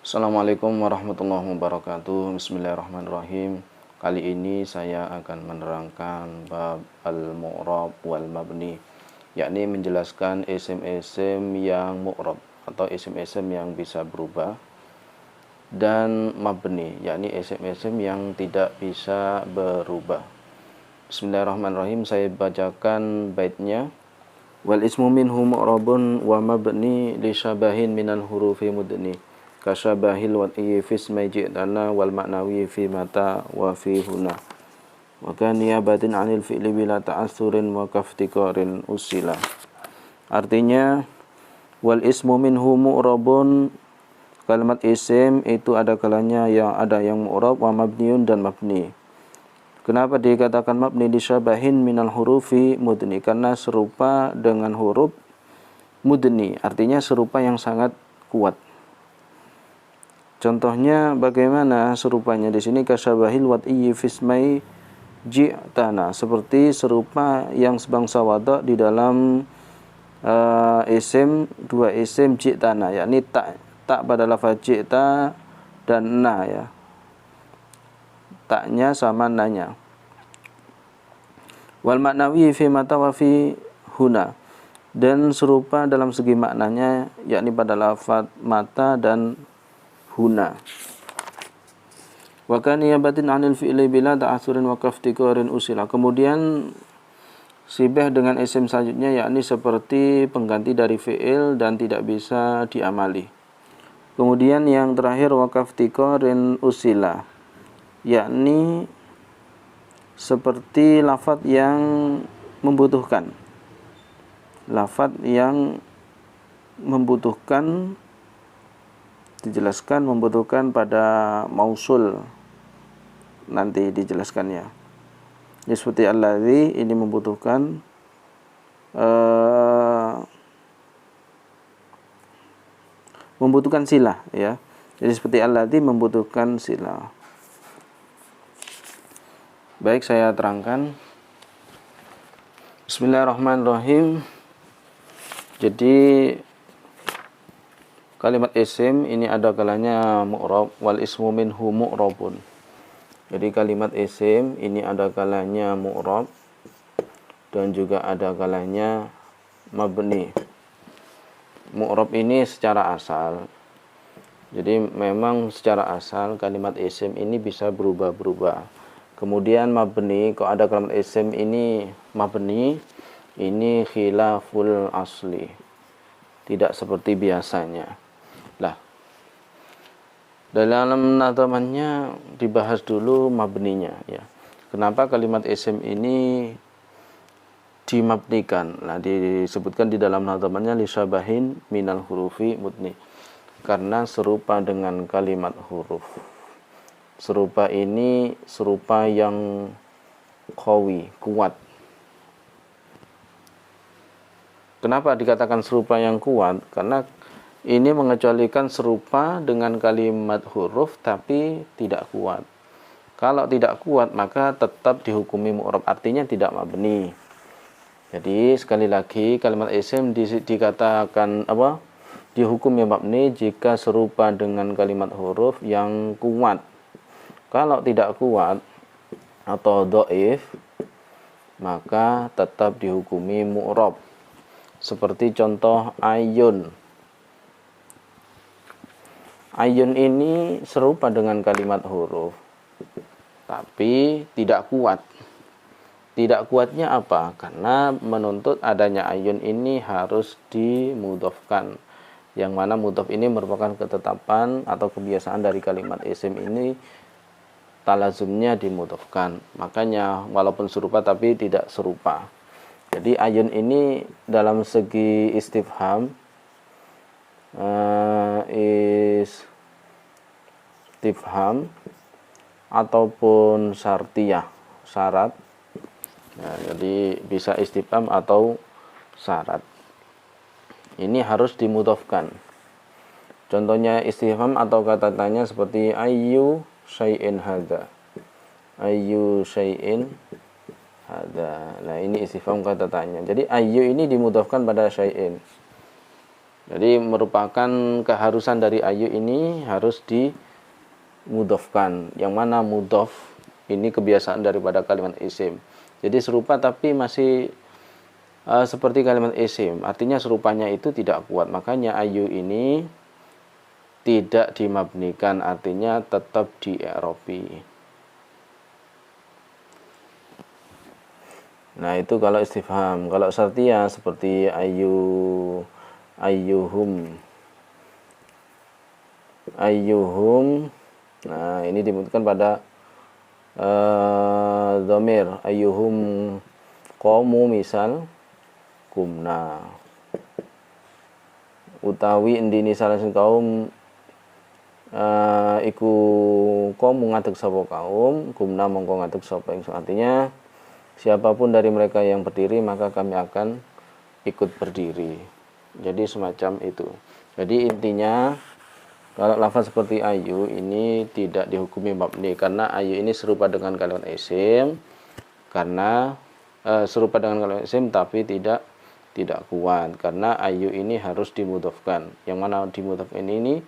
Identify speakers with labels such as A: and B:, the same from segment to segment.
A: Assalamualaikum warahmatullahi wabarakatuh. Bismillahirrahmanirrahim. Kali ini saya akan menerangkan bab al-mu'rab wal mabni, yakni menjelaskan isim-isim yang mu'rab atau isim-isim yang bisa berubah, dan mabni, yakni isim-isim yang tidak bisa berubah. Bismillahirrahmanirrahim. Saya bacakan baitnya. Wal ismu minhu mu'rabun wa mabni li syabahin minal hurufi mudni kasyabahil wad'i fi ismi ji'tana wal ma'nawi fi mata wa fi huna wa kan niyabatin 'anil fi'li bila ta'assurin wa kaftikarin usila. Artinya, wal ismu minhu mu'rabun, kalimat isim itu ada kalanya yang mu'rab, wa mabniun dan mabni. Kenapa dikatakan mabni? Disyabahin minal hurufi mudni, karena serupa dengan huruf mudni, artinya serupa yang sangat kuat. Contohnya bagaimana serupanya di sini? Kasyabahil wad'i fismai ji'tana, seperti serupa yang sebangsa wada di dalam dua isim ji'tana, yakni tak pada lafaz ji'ta dan na, ya. Taknya sama nanya. Wal maknawi fi mata wa fi huna, dan serupa dalam segi maknanya, yakni pada lafaz mata dan huna. Wa kan niyabatin 'anil fi'li bila ta'assurin wa kaftikarin usila. Kemudian sibah dengan isim selanjutnya, yakni seperti pengganti dari fi'il dan tidak bisa diamali. Kemudian yang terakhir wa kaftikarin usila, yakni seperti lafaz yang membutuhkan. Lafaz yang membutuhkan, dijelaskan membutuhkan pada mausul, nanti dijelaskannya. Jadi seperti alladzi, ini membutuhkan silah, ya. Jadi seperti alladzi membutuhkan silah. Baik, saya terangkan. Bismillahirrahmanirrahim. Jadi kalimat isim ini ada kalanya mu'rab, wal ismu minhu mu'rabun. Jadi kalimat isim ini ada kalanya mu'rab dan juga ada kalanya mabni. Mu'rab ini secara asal. Jadi memang secara asal kalimat isim ini bisa berubah-berubah. Kemudian mabni, kalau ada kalimat isim ini mabni, ini khilaful asli, tidak seperti biasanya. Lah, dalam nadhamannya dibahas dulu mabninya, ya. Kenapa kalimat isim ini dimabnikan? Nah, disebutkan di dalam nadhamannya lisyabahin minal hurufi mudni, karena serupa dengan kalimat huruf. Serupa ini serupa yang qawi, kuat. Kenapa dikatakan serupa yang kuat? Karena ini mengecualikan serupa dengan kalimat huruf tapi tidak kuat. Kalau tidak kuat maka tetap dihukumi mu'rab, artinya tidak mabni. Jadi sekali lagi kalimat isim dikatakan dihukumi mabni jika serupa dengan kalimat huruf yang kuat. Kalau tidak kuat atau dhaif, maka tetap dihukumi mu'rab. Seperti contoh ayun. Ayun ini serupa dengan kalimat huruf, tapi tidak kuat. Tidak kuatnya apa? Karena menuntut adanya ayun ini harus dimudhofkan, yang mana mudhof ini merupakan ketetapan atau kebiasaan dari kalimat isim ini, talazumnya dimudhofkan. Makanya walaupun serupa tapi tidak serupa. Jadi ayun ini dalam segi istifham, istifham ataupun syartiyah, syarat, ya, jadi bisa istifham atau syarat, ini harus dimudhofkan. Contohnya istifham atau kata tanya seperti ayyu syai'in hadza, ayyu syai'in hadza. Nah, ini istifham kata tanya. Jadi ayyu ini dimudhofkan pada syai'in. Jadi merupakan keharusan dari ayu ini harus dimudhofkan. Yang mana mudhof ini kebiasaan daripada kalimat isim. Jadi serupa tapi masih seperti kalimat isim. Artinya serupanya itu tidak kuat. Makanya ayu ini tidak dimabnikan, artinya tetap di i'rabi. Nah, itu kalau istifham. Kalau syartiyah seperti ayyuhum. Nah, ini dibutuhkan pada dhamir ayyuhum qamu, misal kumna, utawi endini salah sing kaum iku qamu ngadeg sapa kaum, kumna mongko ngadeg sapa ingsun. Artinya siapapun dari mereka yang berdiri maka kami akan ikut berdiri. Jadi semacam itu. Jadi intinya kalau lafaz seperti ayu ini tidak dihukumi mabni karena ayu ini serupa dengan kalimat isim, karena serupa dengan kalimat isim tapi tidak kuat karena ayu ini harus dimudhofkan. Yang mana dimudhofkan ini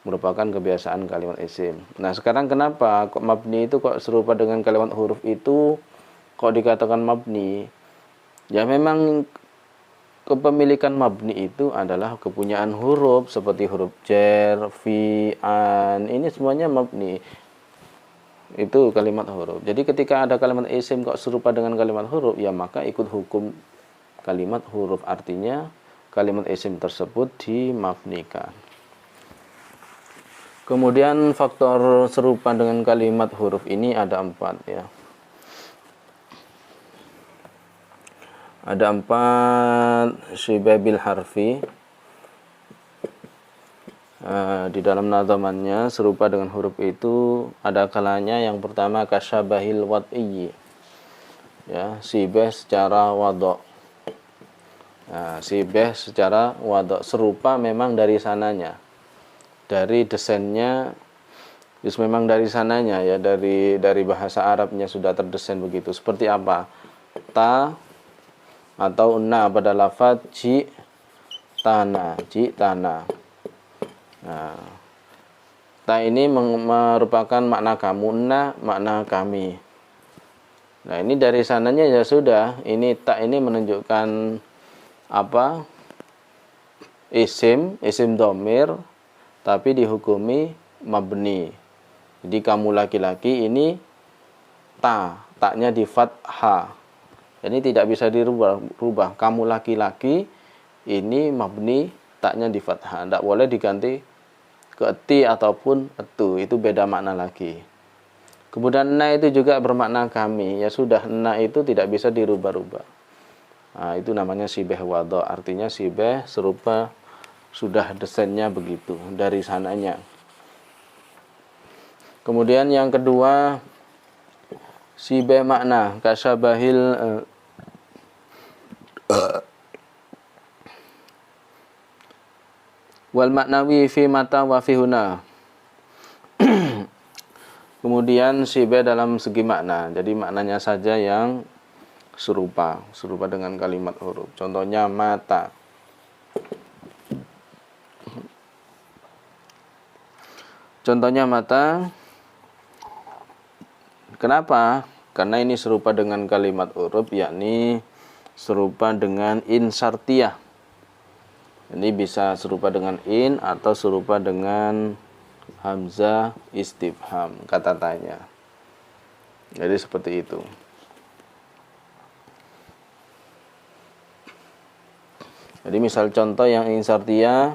A: merupakan kebiasaan kalimat isim. Nah, sekarang kenapa kok mabni itu kok serupa dengan kalimat huruf itu kok dikatakan mabni? Ya memang kepemilikan mabni itu adalah kepunyaan huruf seperti huruf jar, fi, an. Ini semuanya mabni. Itu kalimat huruf. Jadi ketika ada kalimat isim kok serupa dengan kalimat huruf, ya maka ikut hukum kalimat huruf. Artinya kalimat isim tersebut dimabnikan. Kemudian faktor serupa dengan kalimat huruf ini ada 4 ya. Ada 4 syibah bil harfi. Di dalam nadhamannya serupa dengan huruf itu ada kalanya yang pertama kasyabahil wad'i. Ya, syibah secara wadha'. Syibah secara wadha', serupa memang dari sananya. Dari desainnya memang dari sananya ya, dari bahasa Arabnya sudah terdesain begitu. Seperti apa? Ta atau na pada lafaz ji tanah. Nah, ta ini merupakan makna kamu, na makna kami. Nah, ini dari sananya ya sudah. Ini ta ini menunjukkan apa? Isim dhamir tapi dihukumi mabni. Jadi kamu laki-laki ini taknya di fathah. Ini tidak bisa dirubah. Kamu laki-laki ini mabni, taknya di fathah. Tidak boleh diganti ke ti ataupun etu. Itu beda makna lagi. Kemudian na itu juga bermakna kami. Ya sudah, na itu tidak bisa dirubah-rubah. Nah, itu namanya syibah wadha'. Artinya syibah serupa, sudah desainnya begitu dari sananya. Kemudian yang kedua syibah makna kasyabahil wal maknawi fi mata wa fi huna. Kemudian syibah dalam segi makna. Jadi maknanya saja yang serupa dengan kalimat huruf. Contohnya mata. Contohnya mata. Kenapa? Karena ini serupa dengan kalimat huruf, yakni serupa dengan in syartiyah. Ini bisa serupa dengan in atau serupa dengan hamzah istifham, kata tanya. Jadi seperti itu. Jadi misal contoh yang in syartiyah,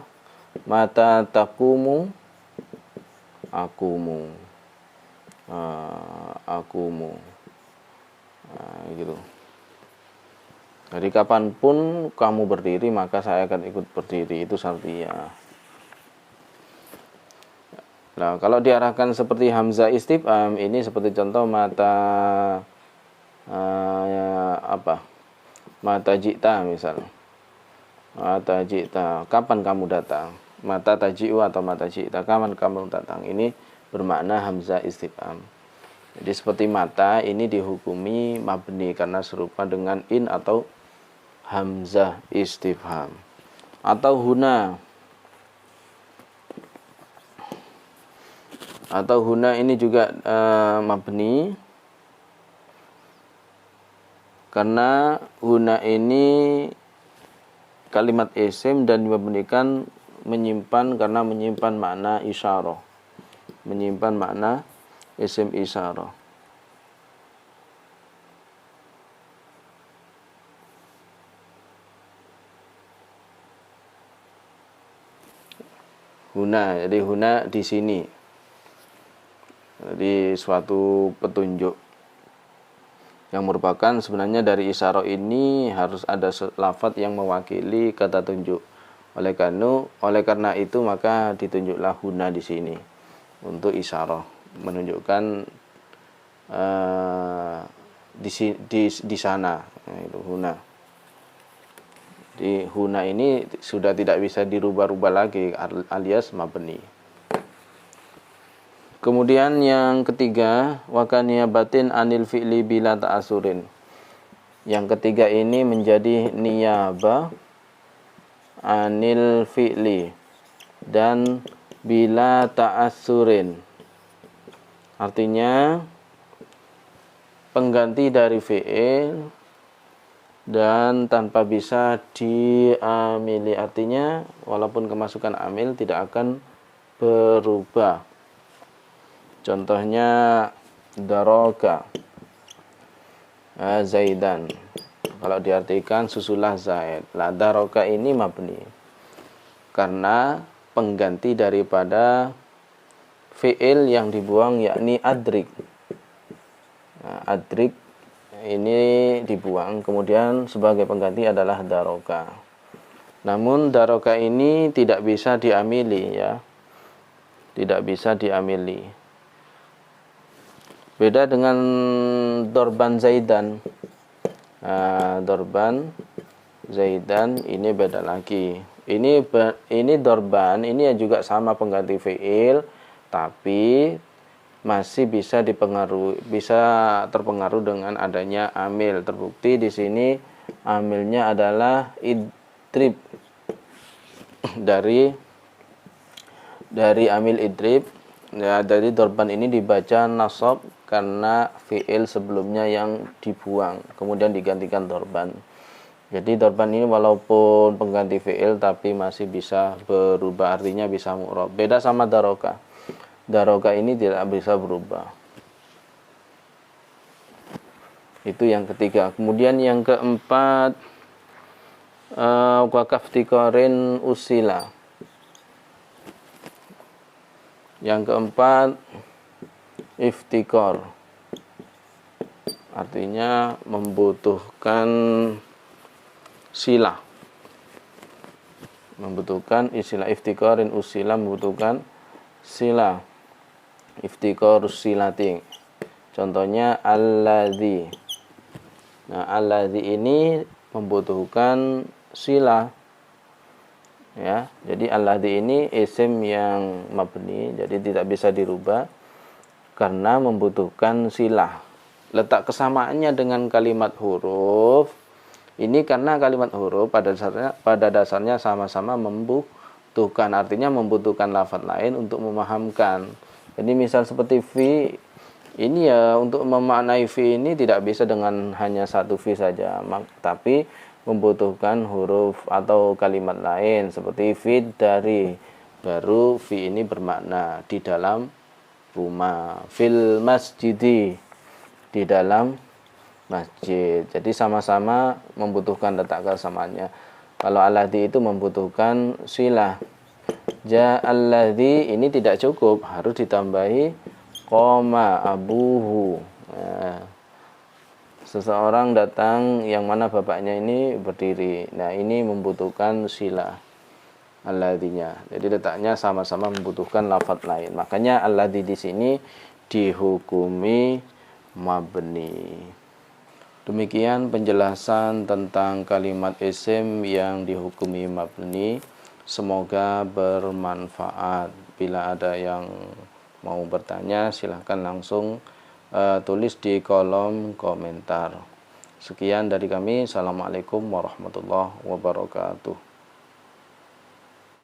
A: mata takumu, akumu. Gitu. Jadi kapanpun kamu berdiri maka saya akan ikut berdiri. Itu syartiyah. Nah, kalau diarahkan seperti hamzah istifham, ini seperti contoh mata mata jita misal. Mata jita, kapan kamu datang? Mata taji'u atau mata jita, kapan kamu datang? Ini bermakna hamzah istifham. Jadi seperti mata ini dihukumi mabni karena serupa dengan in atau hamzah istifham. Atau huna. atau huna ini juga mabni, karena huna ini kalimat isim dan dimabnikan karena menyimpan makna isyarah, menyimpan makna isim isyarah. Huna, jadi huna di sini, jadi suatu petunjuk yang merupakan sebenarnya dari isyarah ini harus ada lafadz yang mewakili kata tunjuk. Oleh karena itu maka ditunjuklah huna di sini untuk isyarah, menunjukkan di sana, itu huna. Di huna ini sudah tidak bisa dirubah-rubah lagi alias mabni. Kemudian yang ketiga, wakania batin anil fi'li bila ta'asurin. Yang ketiga ini menjadi niyabah anil fi'li dan bila ta'asurin. Artinya pengganti dari fi'il dan tanpa bisa diamili, artinya walaupun kemasukan amil tidak akan berubah. Contohnya daroka zaidan, kalau diartikan susulah zaid. Lah daroka ini mabni karena pengganti daripada fi'il yang dibuang, yakni adrik. Adrik ini dibuang, kemudian sebagai pengganti adalah daroka. Namun daroka ini tidak bisa diamili, ya, tidak bisa diamili. Beda dengan dorban zaidan. Dorban zaidan ini beda lagi. Ini dorban ini juga sama pengganti fi'il, tapi masih bisa terpengaruh dengan adanya amil. Terbukti di sini amilnya adalah idrib, dari amil idrib. Ya, dari dorban ini dibaca nasab karena fi'il sebelumnya yang dibuang kemudian digantikan dorban. Jadi dorban ini walaupun pengganti fi'il tapi masih bisa berubah, artinya bisa mu'rab. Beda sama daroka. Daroka ini tidak bisa berubah. Itu yang ketiga. Kemudian yang keempat, wakaf tikorin usila. Yang keempat, iftikor. Artinya membutuhkan silah. Membutuhkan istilah iftikorin usila, membutuhkan silah. Iftiqarus silati. Contohnya alladzi. Nah, alladzi ini membutuhkan silah. Ya, jadi alladzi ini isim yang mabni, jadi tidak bisa dirubah karena membutuhkan silah. Letak kesamaannya dengan kalimat huruf ini karena kalimat huruf pada dasarnya sama-sama membutuhkan, artinya membutuhkan lafadz lain untuk memahamkan. Jadi misal seperti fi ini, ya, untuk memaknai fi ini tidak bisa dengan hanya satu fi saja, tapi membutuhkan huruf atau kalimat lain seperti fi dari, baru fi ini bermakna di dalam rumah, fil masjidi, di dalam masjid. Jadi sama-sama membutuhkan letak kesamaannya. Kalau alladzi itu membutuhkan silah. Ja'alladzi ini tidak cukup, harus ditambahi qoma abuhu. Nah, seseorang datang yang mana bapaknya ini berdiri. Nah, ini membutuhkan silah alladzinya. Jadi letaknya sama-sama membutuhkan lafadz lain. Makanya alladzi di sini dihukumi mabni. Demikian penjelasan tentang kalimat isim yang dihukumi mabni. Semoga bermanfaat. Bila ada yang mau bertanya, silahkan langsung tulis di kolom komentar. Sekian dari kami. Assalamualaikum warahmatullahi wabarakatuh.